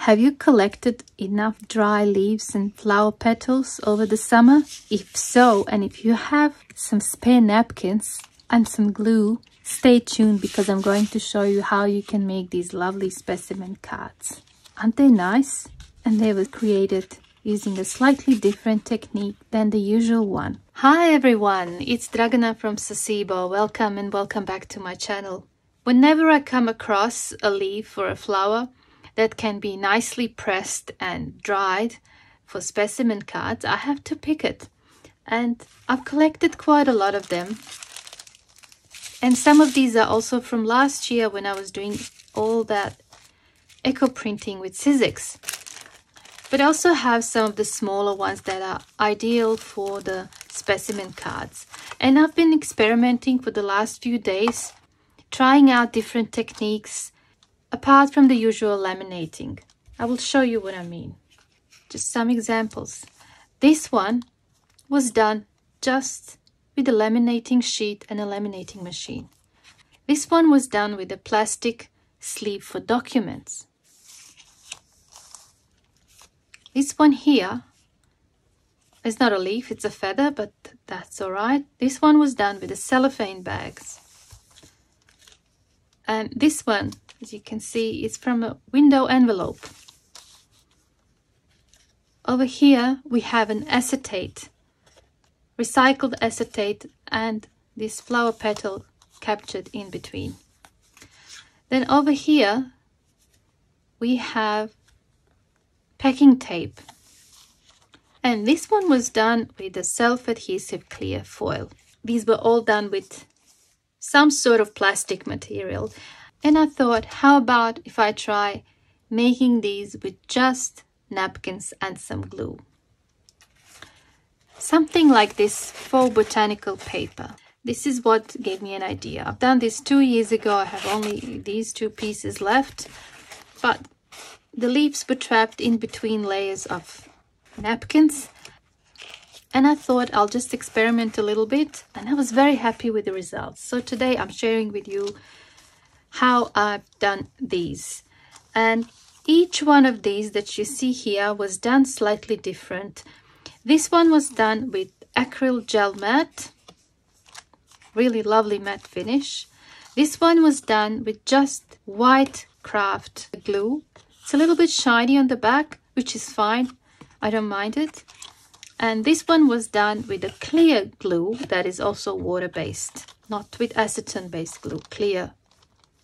Have you collected enough dry leaves and flower petals over the summer? If so, and if you have some spare napkins and some glue, stay tuned because I'm going to show you how you can make these lovely specimen cards. Aren't they nice? And they were created using a slightly different technique than the usual one. Hi everyone, it's Dragana from Saacibo. Welcome and welcome back to my channel. Whenever I come across a leaf or a flower that can be nicely pressed and dried for specimen cards, I have to pick it. And I've collected quite a lot of them. And some of these are also from last year when I was doing all that eco printing with Sizzix. But I also have some of the smaller ones that are ideal for the specimen cards. And I've been experimenting for the last few days, trying out different techniques apart from the usual laminating. I will show you what I mean. Just some examples. This one was done just with a laminating sheet and a laminating machine. This one was done with a plastic sleeve for documents. This one here is not a leaf, it's a feather, but that's all right. This one was done with the cellophane bags. And this one, as you can see, is from a window envelope. Over here we have an acetate, recycled acetate, and this flower petal captured in between. Then over here we have packing tape. And this one was done with a self-adhesive clear foil. These were all done with some sort of plastic material. And I thought, how about if I try making these with just napkins and some glue? Something like this faux botanical paper. This is what gave me an idea. I've done this 2 years ago. I have only these two pieces left, but the leaves were trapped in between layers of napkins. And I thought I'll just experiment a little bit, and I was very happy with the results. So today I'm sharing with you how I've done these. And each one of these that you see here was done slightly different. This one was done with acryl gel matte, really lovely matte finish. This one was done with just white craft glue. It's a little bit shiny on the back, which is fine. I don't mind it. And this one was done with a clear glue that is also water-based, not with acetone-based glue, clear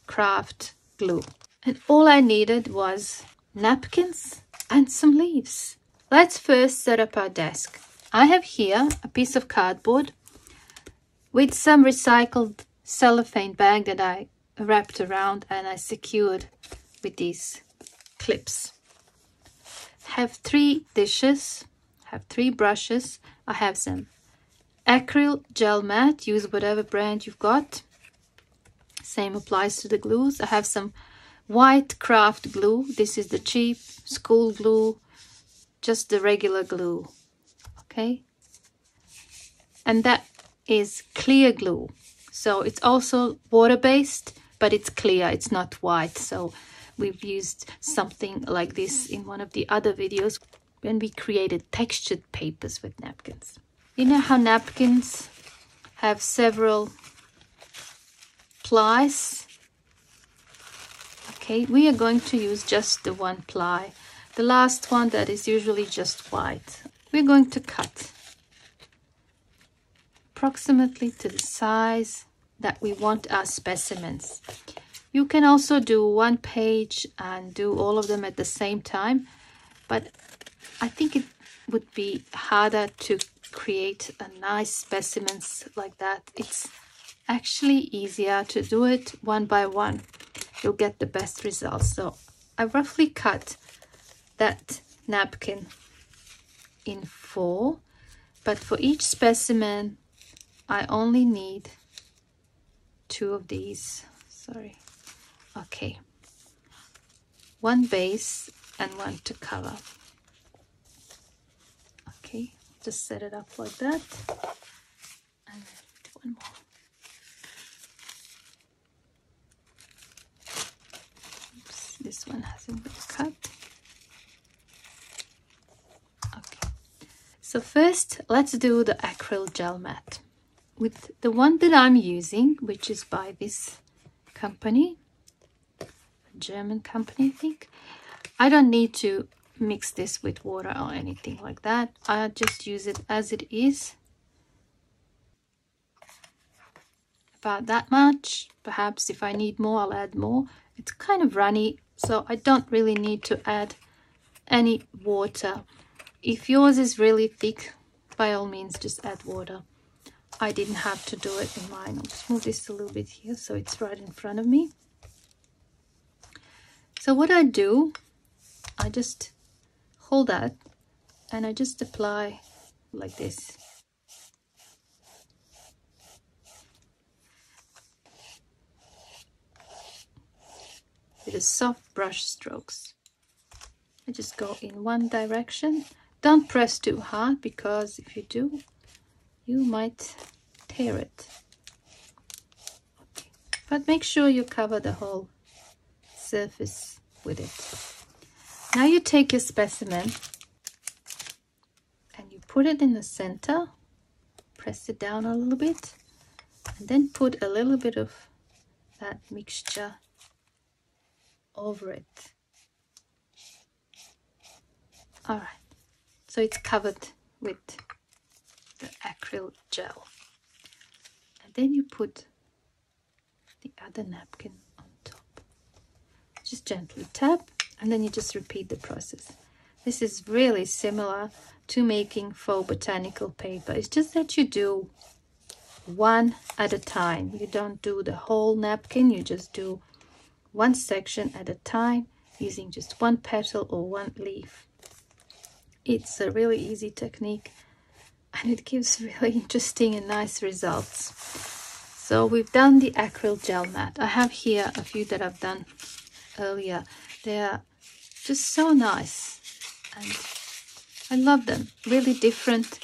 craft glue. And all I needed was napkins and some leaves. Let's first set up our desk. I have here a piece of cardboard with some recycled cellophane bag that I wrapped around and I secured with these clips. Have 3 dishes, have 3 brushes. I have some acryl gel matte, use whatever brand you've got. Same applies to the glues. I have some white craft glue. This is the cheap school glue, just the regular glue, okay? And that is clear glue. So it's also water-based, but it's clear, it's not white. So we've used something like this in one of the other videos when we created textured papers with napkins. You know how napkins have several plies? Okay, we are going to use just the one ply. The last one that is usually just white. We're going to cut approximately to the size that we want our specimens. You can also do one page and do all of them at the same time, but I think it would be harder to create a nice specimens like that. It's actually easier to do it one by one. You'll get the best results. So I roughly cut that napkin in 4, but for each specimen I only need 2 of these. Sorry. Okay, 1 base and 1 to cover. Okay, just set it up like that, and then 1 more. Oops, this one hasn't been cut. So first, let's do the acryl gel mat. With the one that I'm using, which is by this company, a German company, I think. I don't need to mix this with water or anything like that. I just use it as it is. About that much. Perhaps if I need more, I'll add more. It's kind of runny, so I don't really need to add any water. If yours is really thick, by all means just add water. I didn't have to do it in mine. I'll just move this a little bit here so it's right in front of me. So what I do, I just hold that and I just apply like this. With the soft brush strokes. I just go in one direction. Don't press too hard, because if you do, you might tear it. Okay. But make sure you cover the whole surface with it. Now you take your specimen and you put it in the center, press it down a little bit, and then put a little bit of that mixture over it. All right, so it's covered with the acryl gel. And then you put the other napkin on top. Just gently tap, and then you just repeat the process. This is really similar to making faux botanical paper. It's just that you do one at a time. You don't do the whole napkin, you just do one section at a time using just one petal or one leaf. It's a really easy technique and it gives really interesting and nice results. So we've done the acryl gel mat. I have here a few that I've done earlier. They're just so nice and I love them. Really different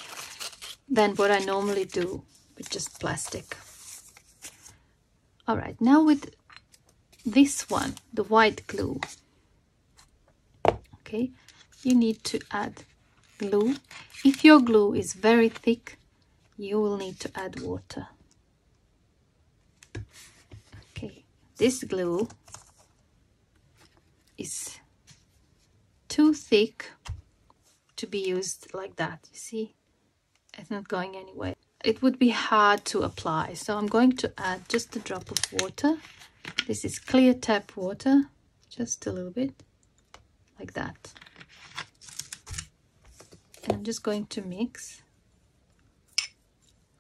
than what I normally do with just plastic. All right, now with this one, the white glue, okay, you need to add glue. If your glue is very thick, you will need to add water. Okay, this glue is too thick to be used like that. You see, it's not going anywhere. It would be hard to apply, so I'm going to add just a drop of water. This is clear tap water, just a little bit like that. And I'm just going to mix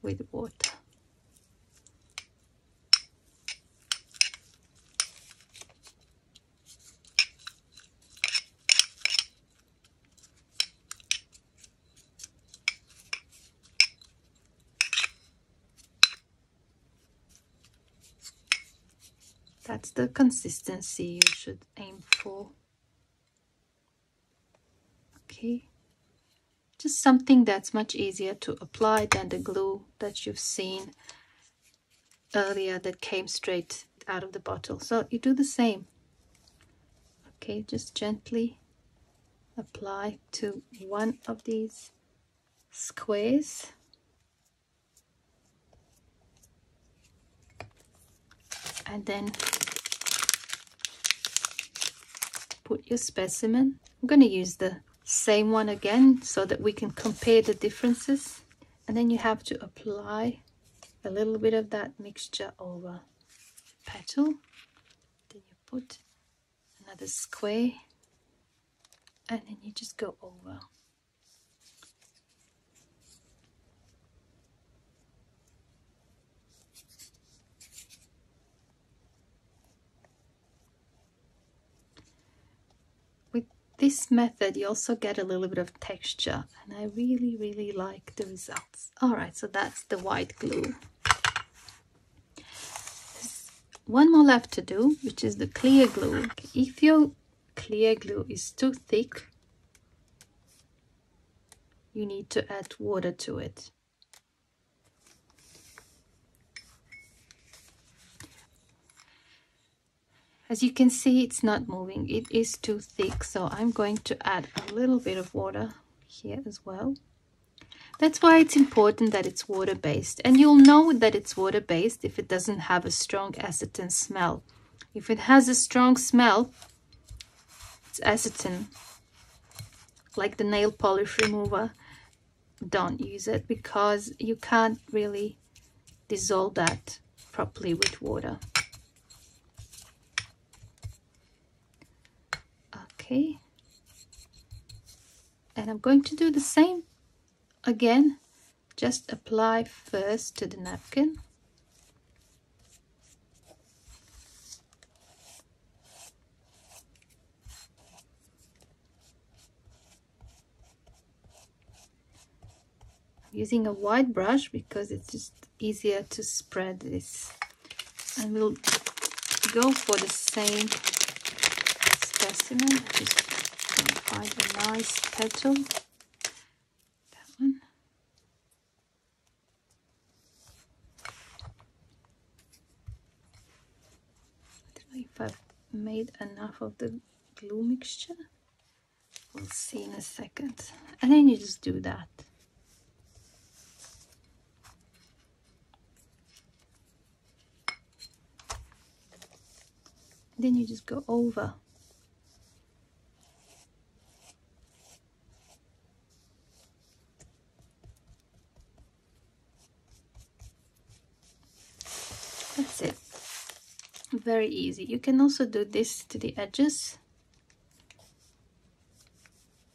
with water. That's the consistency you should aim for. Okay. Just something that's much easier to apply than the glue that you've seen earlier that came straight out of the bottle. So you do the same. Okay, just gently apply to one of these squares. And then put your specimen. I'm going to use the same one again so that we can compare the differences. And then you have to apply a little bit of that mixture over the petal. Then you put another square and then you just go over. With this method you also get a little bit of texture and I really like the results. All right, so that's the white glue. There's one more left to do, which is the clear glue. If your clear glue is too thick, you need to add water to it. As you can see, it's not moving. It is too thick, so I'm going to add a little bit of water here as well. That's why it's important that it's water-based. And you'll know that it's water-based if it doesn't have a strong acetone smell. If it has a strong smell, it's acetone, like the nail polish remover. Don't use it because you can't really dissolve that properly with water. Okay. And I'm going to do the same again. Just apply first to the napkin. I'm using a wide brush because it's just easier to spread this. And we'll go for the same specimen. Just find a nice petal. That one. If I've made enough of the glue mixture, we'll see in a second. And then you just do that. Then you just go over. That's it. Very easy. You can also do this to the edges.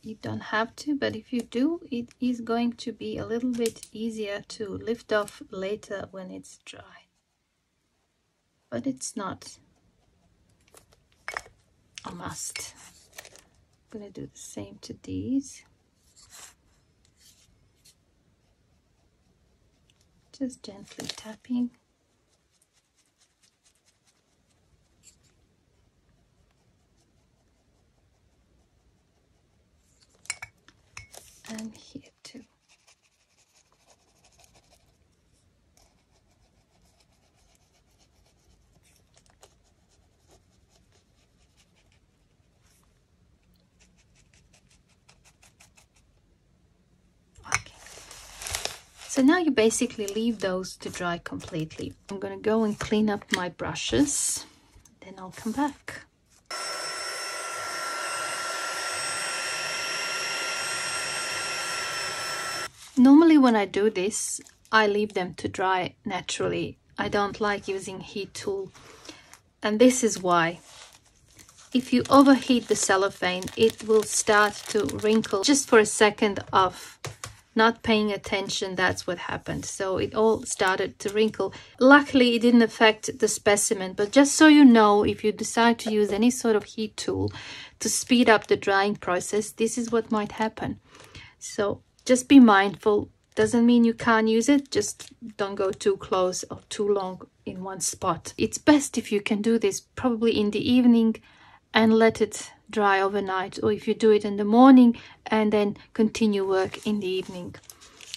You don't have to, but if you do, it is going to be a little bit easier to lift off later when it's dry. But it's not a must. I'm going to do the same to these. Just gently tapping. And here too. Okay. So now you basically leave those to dry completely. I'm going to go and clean up my brushes, then I'll come back. Normally when I do this, I leave them to dry naturally. I don't like using heat tool. And this is why. If you overheat the cellophane, it will start to wrinkle just for a second of not paying attention. That's what happened. So it all started to wrinkle. Luckily, it didn't affect the specimen. But just so you know, if you decide to use any sort of heat tool to speed up the drying process, this is what might happen. So just be mindful. Doesn't mean you can't use it. Just don't go too close or too long in one spot. It's best if you can do this probably in the evening and let it dry overnight. Or if you do it in the morning and then continue work in the evening.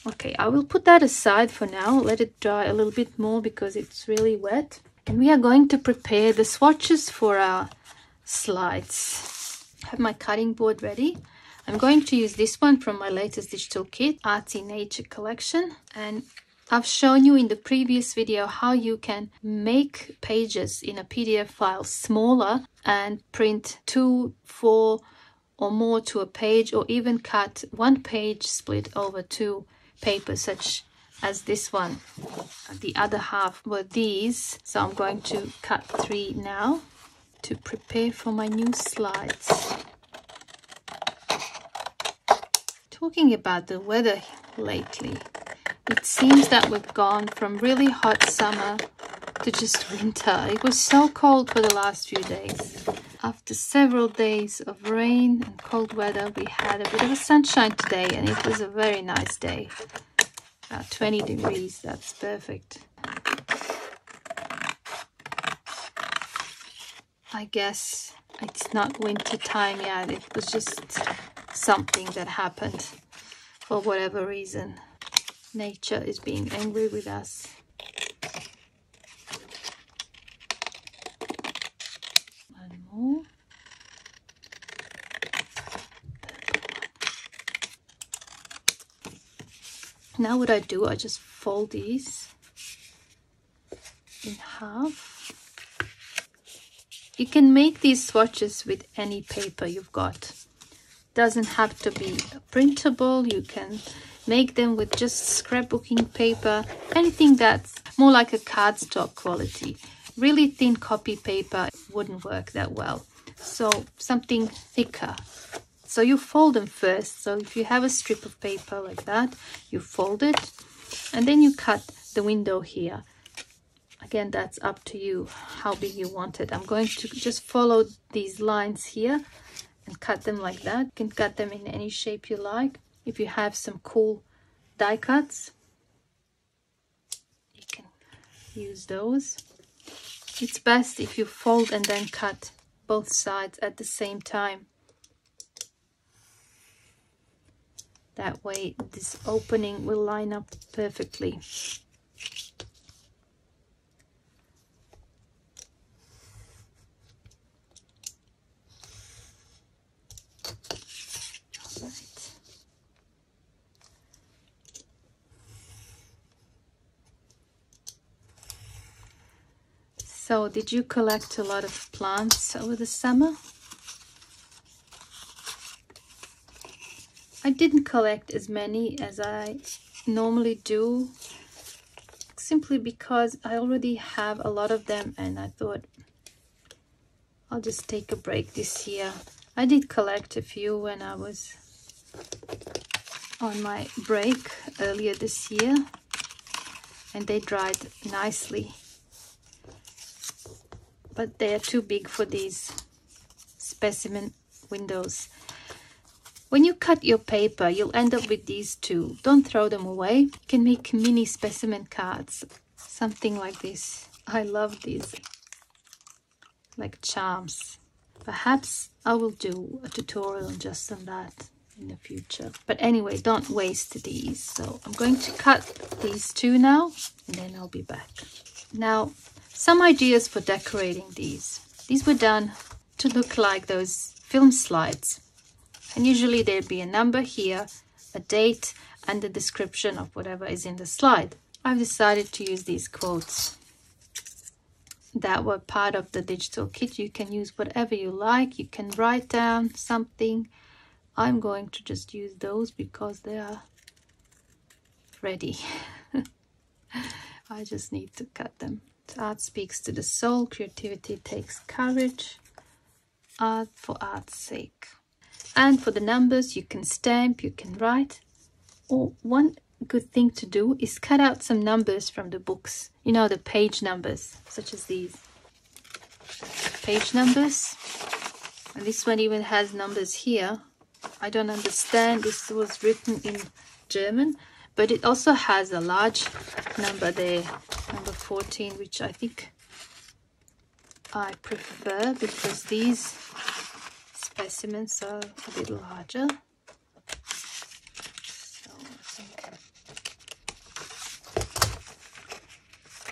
Okay, I will put that aside for now. Let it dry a little bit more because it's really wet. And we are going to prepare the swatches for our slides. I have my cutting board ready. I'm going to use this one from my latest digital kit, Artsy Nature collection. And I've shown you in the previous video how you can make pages in a PDF file smaller and print 2, 4 or more to a page, or even cut one page split over 2 papers such as this one. The other half were these. So I'm going to cut 3 now to prepare for my new slides. Talking about the weather lately, it seems that we've gone from really hot summer to just winter. It was so cold for the last few days. After several days of rain and cold weather, we had a bit of a sunshine today, and it was a very nice day. About 20 degrees, that's perfect. I guess it's not winter time yet. It was just something that happened for whatever reason. Nature is being angry with us. One more. Now what I do, I just fold these in half. You can make these swatches with any paper you've got. Doesn't have to be printable. You can make them with just scrapbooking paper, anything that's more like a cardstock quality. Really thin copy paper wouldn't work that well, so something thicker. So you fold them first. So if you have a strip of paper like that, you fold it and then you cut the window here. Again, that's up to you how big you want it. I'm going to just follow these lines here and cut them like that. You can cut them in any shape you like. If you have some cool die cuts, you can use those. It's best if you fold and then cut both sides at the same time. That way this opening will line up perfectly. So, did you collect a lot of plants over the summer? I didn't collect as many as I normally do, simply because I already have a lot of them and I thought I'll just take a break this year. I did collect a few when I was on my break earlier this year and they dried nicely. But they are too big for these specimen windows. When you cut your paper, you'll end up with these two. Don't throw them away. You can make mini specimen cards, something like this. I love these, like charms. Perhaps I will do a tutorial just on that in the future. But anyway, don't waste these. So I'm going to cut these two now, and then I'll be back. Now, some ideas for decorating these. These were done to look like those film slides. And usually there'd be a number here, a date, and the description of whatever is in the slide. I've decided to use these quotes that were part of the digital kit. You can use whatever you like. You can write down something. I'm going to just use those because they are ready. I just need to cut them. Art speaks to the soul. Creativity takes courage. Art for art's sake. And for the numbers, you can stamp, you can write. Or one good thing to do is cut out some numbers from the books. You know, the page numbers, such as these. Page numbers. And this one even has numbers here. I don't understand. This was written in German. But it also has a large number there, number 14, which I think I prefer because these specimens are a bit larger. So I think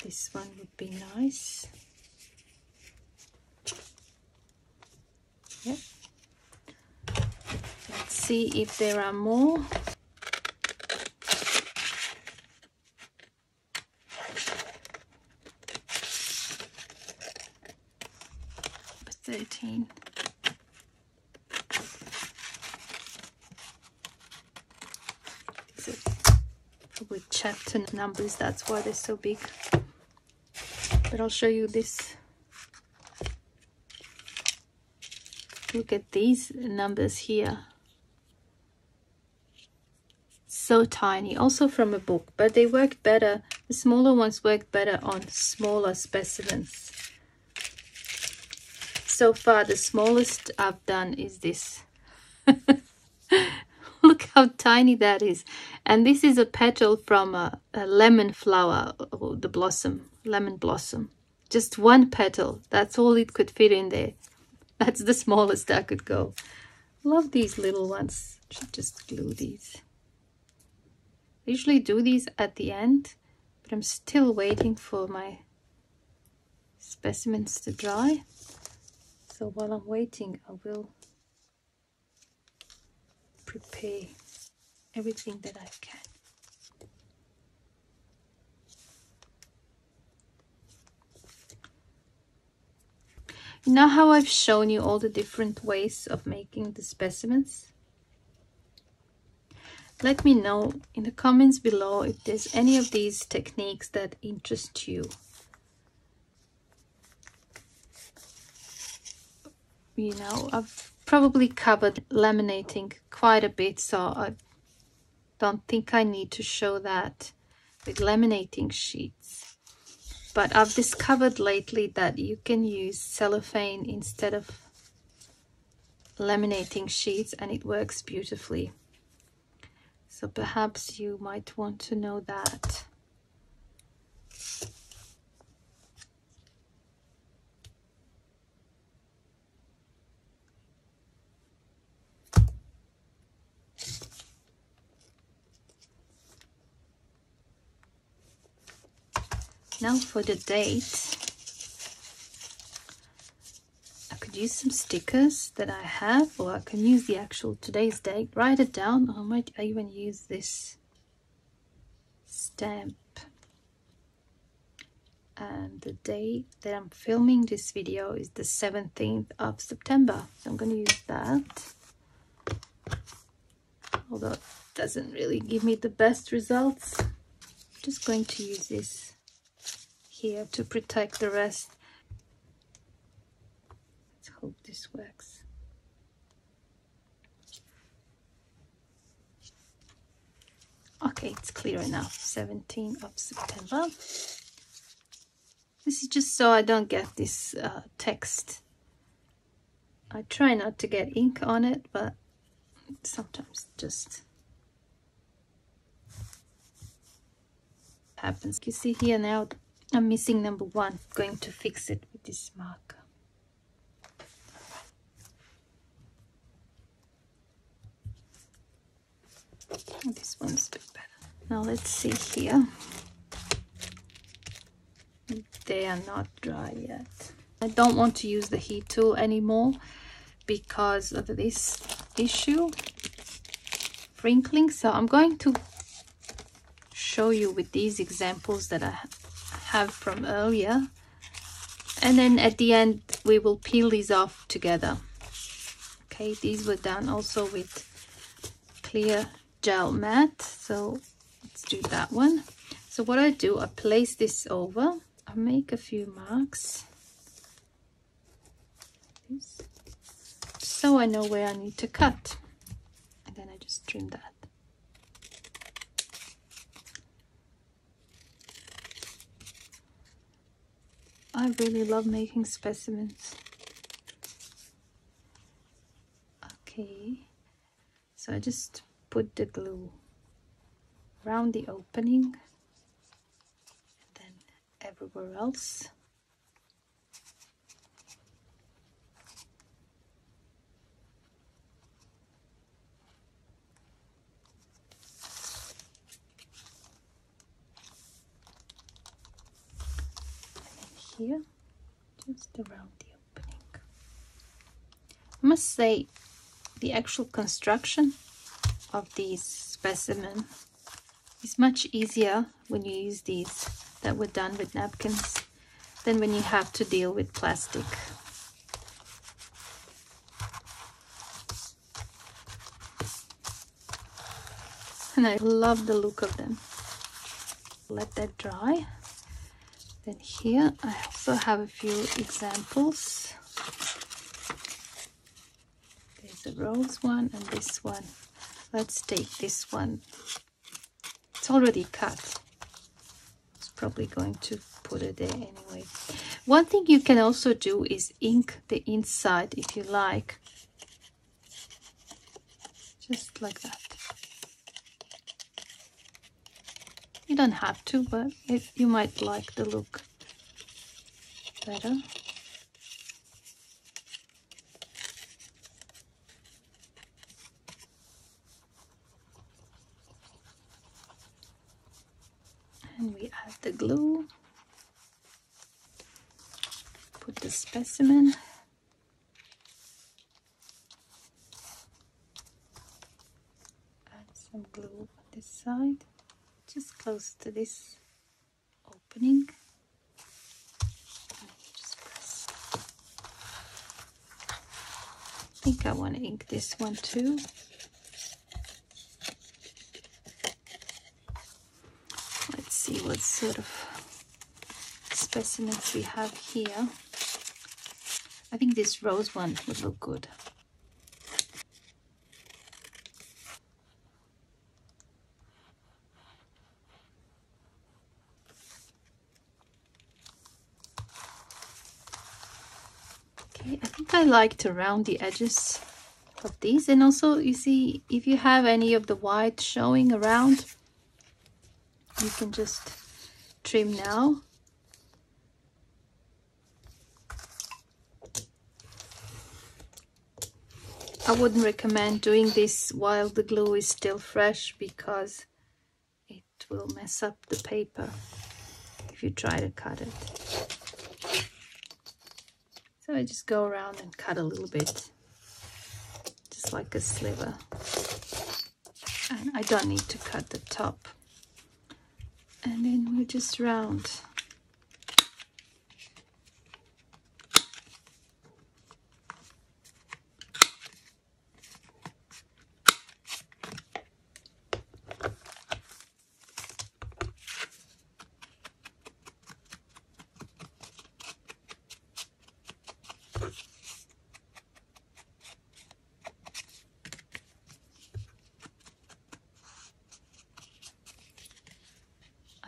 this one would be nice. Yep. Let's see if there are more. 13. These are probably chapter numbers, that's why they're so big. But I'll show you this. Look at these numbers here. So tiny, also from a book, but they worked better. The smaller ones worked better on smaller specimens. So far, the smallest I've done is this. Look how tiny that is. And this is a petal from a lemon flower, or the blossom, lemon blossom. Just one petal. That's all it could fit in there. That's the smallest I could go. Love these little ones. Should just glue these. I usually do these at the end, but I'm still waiting for my specimens to dry. So while I'm waiting, I will prepare everything that I can. Now how I've shown you all the different ways of making the specimens, let me know in the comments below if there's any of these techniques that interest you. You know, I've probably covered laminating quite a bit, so I don't think I need to show that with laminating sheets. But I've discovered lately that you can use cellophane instead of laminating sheets and it works beautifully. So perhaps you might want to know that. Now for the date, I could use some stickers that I have, or I can use the actual today's date, write it down. I might even use this stamp. And the date that I'm filming this video is the 17th of September. So I'm going to use that. Although it doesn't really give me the best results. I'm just going to use this here to protect the rest. Let's hope this works. Okay, it's clear enough. 17th of September. This is just so I don't get this text. I try not to get ink on it, but sometimes just happens. You see here now I'm missing number 1. I'm going to fix it with this marker. This one's a bit better. Now let's see here. They are not dry yet. I don't want to use the heat tool anymore because of this issue, wrinkling. So I'm going to show you with these examples that I have from earlier, and then at the end we will peel these off together. Okay, these were done also with clear gel matte, so let's do that one. So what I do, I place this over, I make a few marks, so I know where I need to cut, and then I just trim that. I really love making specimens. Okay, so I just put the glue around the opening and then everywhere else. Here, just around the opening. I must say, the actual construction of these specimen is much easier when you use these that were done with napkins than when you have to deal with plastic. And I love the look of them. Let that dry. Then here I also have a few examples. There's a rose one and this one. Let's take this one. It's already cut. It's probably going to put it there anyway. One thing you can also do is ink the inside if you like. Just like that. You don't have to, but if you might like the look better. And we add the glue. Put the specimen. Add some glue on this side. Just close to this opening. And just press. I want to ink this one too. Let's see what sort of specimens we have here. I think this rose one would look good. Okay, I think I like to round the edges of these, and also you see if you have any of the white showing around, you can just trim now. I wouldn't recommend doing this while the glue is still fresh because it will mess up the paper if you try to cut it. So I just go around and cut a little bit, just like a sliver. And I don't need to cut the top. And then we just round.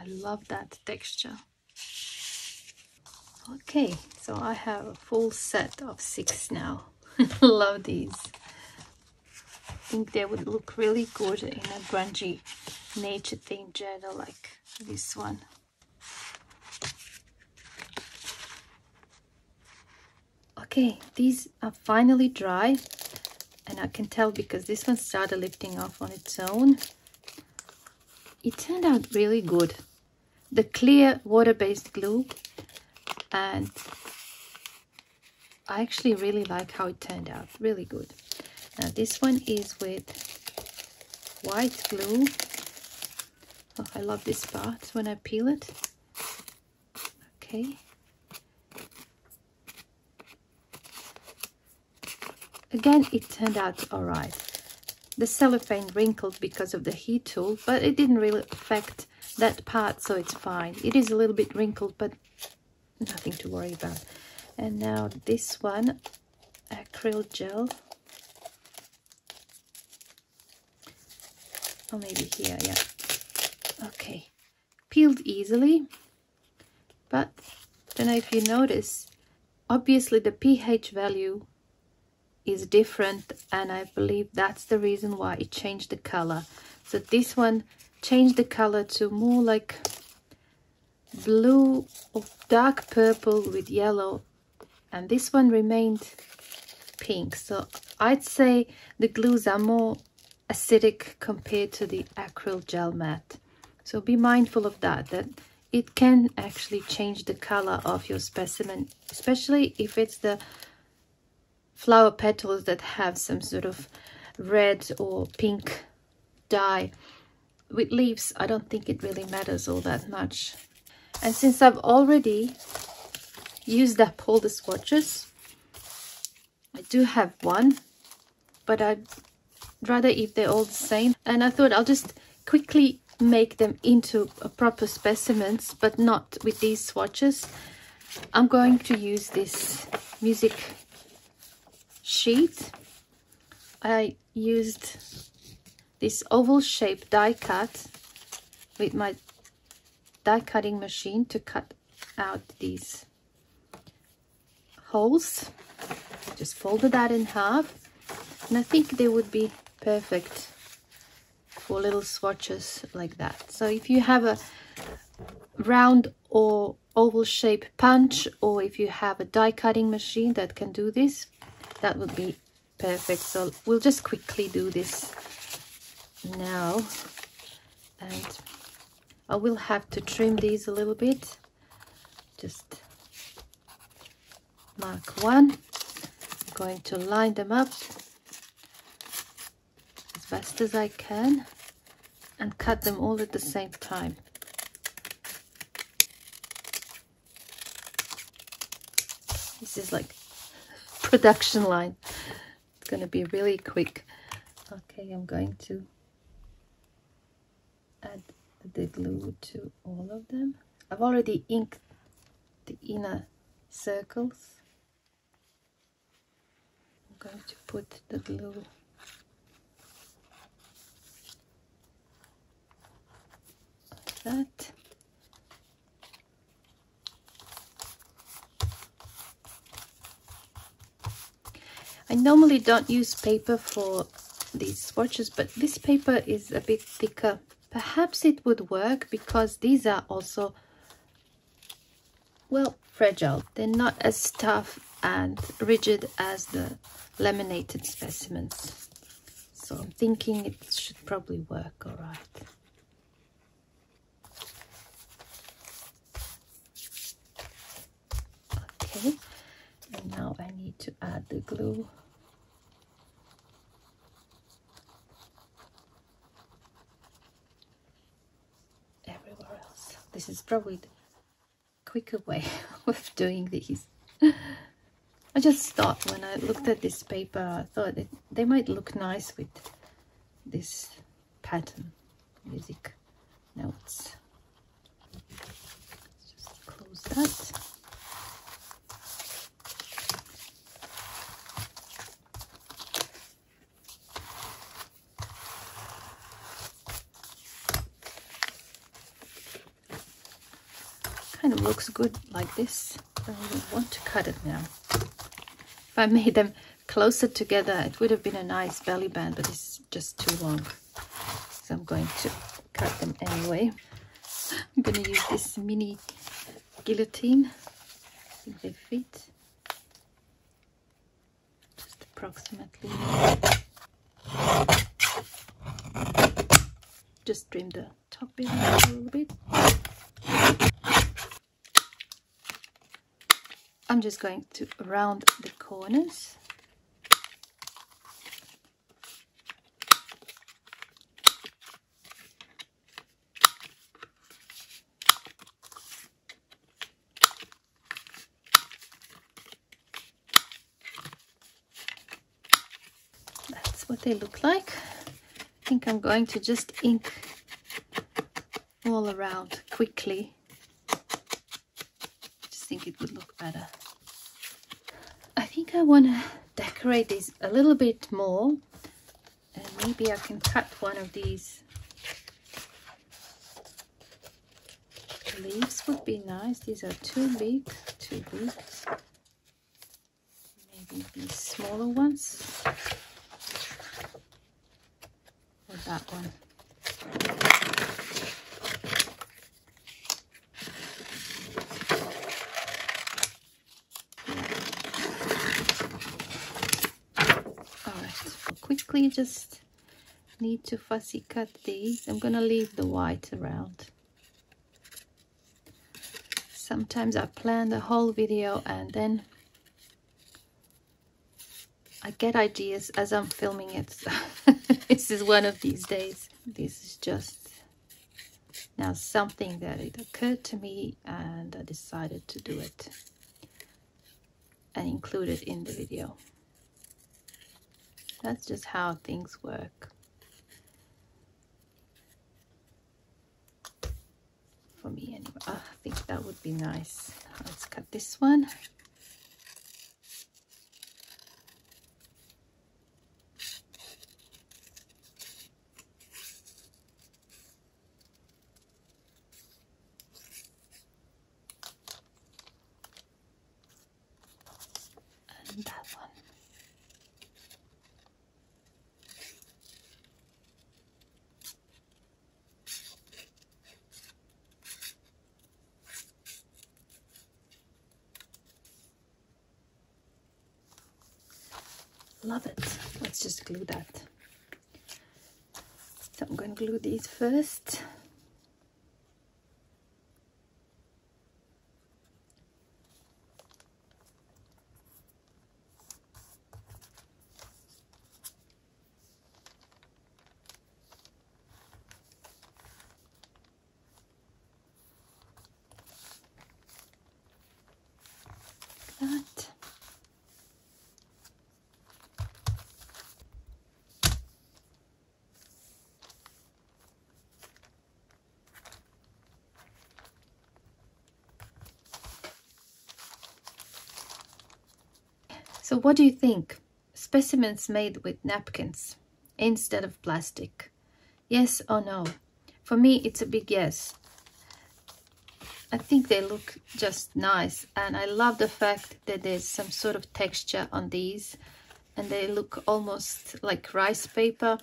I love that texture. Okay, so I have a full set of 6 now. Love these. I think they would look really good in a grungy nature themed journal like this one. Okay, these are finally dry, and I can tell because this one started lifting off on its own. It turned out really good. The clear water-based glue, and I actually really like how it turned out. Really good. Now this one is with white glue. Oh, I love this part when I peel it. Okay. Again, it turned out alright. The cellophane wrinkled because of the heat tool, but it didn't really affect that part, so it's fine. It is a little bit wrinkled, but nothing to worry about. And now this one, acryl gel. Or maybe here, yeah. Okay. Peeled easily, but don't know if you notice, obviously the pH value is different, and I believe that's the reason why it changed the color. So this one changed the color to more like blue or dark purple with yellow, and this one remained pink. So I'd say the glues are more acidic compared to the acryl gel matte. So be mindful of that it can actually change the color of your specimen, especially if it's the flower petals that have some sort of red or pink dye. With leaves, I don't think it really matters all that much. And since I've already used up all the swatches, I do have one, but I'd rather if they're all the same. And I thought I'll just quickly make them into a proper specimens, but not with these swatches. I'm going to use this music sheet. I used this oval shaped die cut with my die cutting machine to cut out these holes. Just folded that in half, and I think they would be perfect for little swatches like that. So if you have a round or oval shaped punch, or if you have a die cutting machine that can do this, that would be perfect. So we'll just quickly do this now, and I will have to trim these a little bit. Just mark one. I'm going to line them up as best as I can and cut them all at the same time. This is like production line. going to be really quick. Okay, I'm going to add the glue to all of them. I've already inked the inner circles. I'm going to put the glue like that. I normally don't use paper for these swatches, but this paper is a bit thicker. Perhaps it would work because these are also, well, fragile. They're not as tough and rigid as the laminated specimens. So I'm thinking it should probably work all right. Okay, and now I need to add the glue. Everywhere else. This is probably the quicker way of doing these. I just thought when I looked at this paper, I thought they might look nice with this pattern, music notes. Just close that. Kind of looks good like this. I don't want to cut it now. If I made them closer together, it would have been a nice belly band, but it's just too long. So I'm going to cut them anyway. I'm going to use this mini guillotine. I think they fit. Just approximately. Just trim the top bit a little bit. I'm just going to round the corners. That's what they look like. I think I'm going to just ink all around quickly. I think it would look better. I think I want to decorate this a little bit more, and maybe I can cut one of these leaves. Would be nice. These are too big. Maybe these smaller ones, or that one. Quickly, just need to fussy cut these. I'm gonna leave the white around. Sometimes I plan the whole video and then I get ideas as I'm filming it. So this is one of these days. This is just now something that it occurred to me and I decided to do it and include it in the video. That's just how things work. For me anyway. Oh, I think that would be nice. Let's cut this one. And that one. Love it. Let's just glue that. So I'm going to glue these first. That. So what do you think? Specimens made with napkins instead of plastic. Yes or no? For me, it's a big yes. I think they look just nice, and I love the fact that there's some sort of texture on these, and they look almost like rice paper,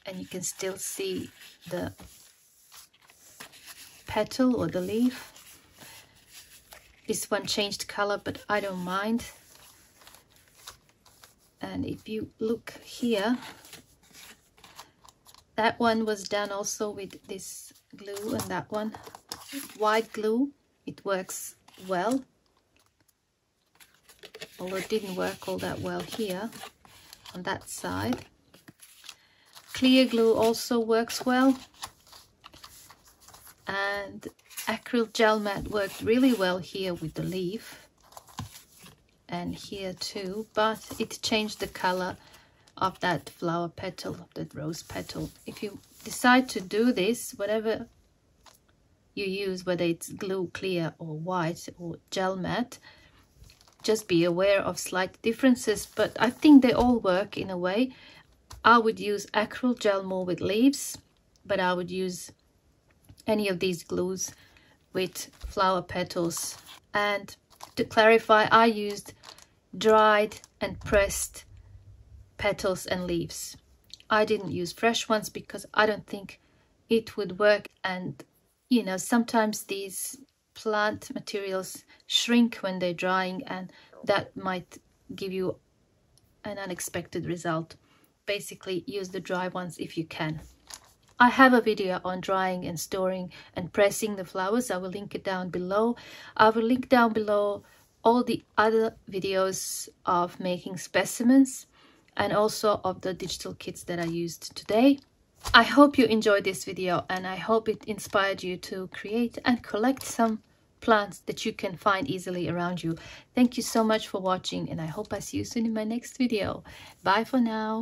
and you can still see the petal or the leaf. This one changed color, but I don't mind. And if you look here, that one was done also with this glue, and that one white glue. It works well, although it didn't work all that well here on that side. Clear glue also works well, and acryl gel mat worked really well here with the leaf and here too, but it changed the color of that flower petal, that rose petal. If you decide to do this, whatever you use, whether it's glue clear or white or gel matte, just be aware of slight differences, but I think they all work in a way. I would use acryl gel more with leaves, but I would use any of these glues with flower petals. And to clarify, I used dried and pressed petals and leaves. I didn't use fresh ones because I don't think it would work, and you know, sometimes these plant materials shrink when they're drying, and that might give you an unexpected result. Basically, use the dry ones if you can. I have a video on drying and storing and pressing the flowers. I will link it down below. I will link down below all the other videos of making specimens and also of the digital kits that I used today. I hope you enjoyed this video, and I hope it inspired you to create and collect some plants that you can find easily around you. Thank you so much for watching, and I hope I see you soon in my next video. Bye for now.